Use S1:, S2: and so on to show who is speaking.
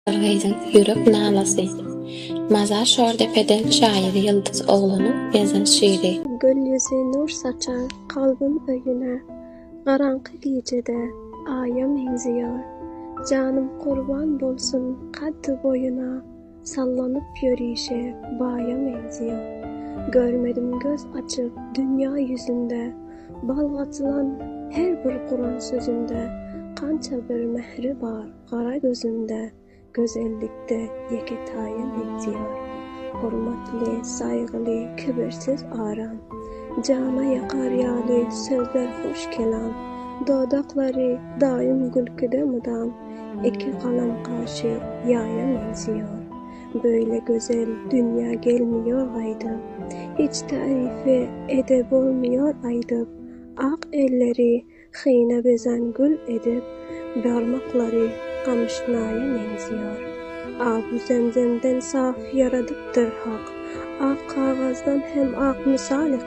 S1: Sargıydın Yürek Nalasy. Mazar Şordepeden şairi Yıldız Oğlan'ın yazan şiiri.
S2: Göl yüzü nur saçar kalbim öyüne, Garankı gecede aya menziyor. Canım kurban bolsun kaddı boyuna, Sallanıp yürüyüşe baya menziyor. Görmedim göz açıp dünya yüzünde, Balgatılan her bir Kur'an sözünde, Kança bir mehri var kara gözünde, Gözellikte yeketaya benziyor. Hormatly, saygılı, kibirsiz aram, Cana yakar yali sözler hoş kelam, Dodakları daim gülküde mudam, İki kalam karşı yaya benziyor. Böyle güzel dünya gelmiyor aydım, Hiç tarifi edeb olmuyor aydım. Ak elleri xine bezen gül edip, Barmakları kamışnaya benziyor. Bu zemzemden saf yaradıptır hak, Ak kağızdan hem ak misali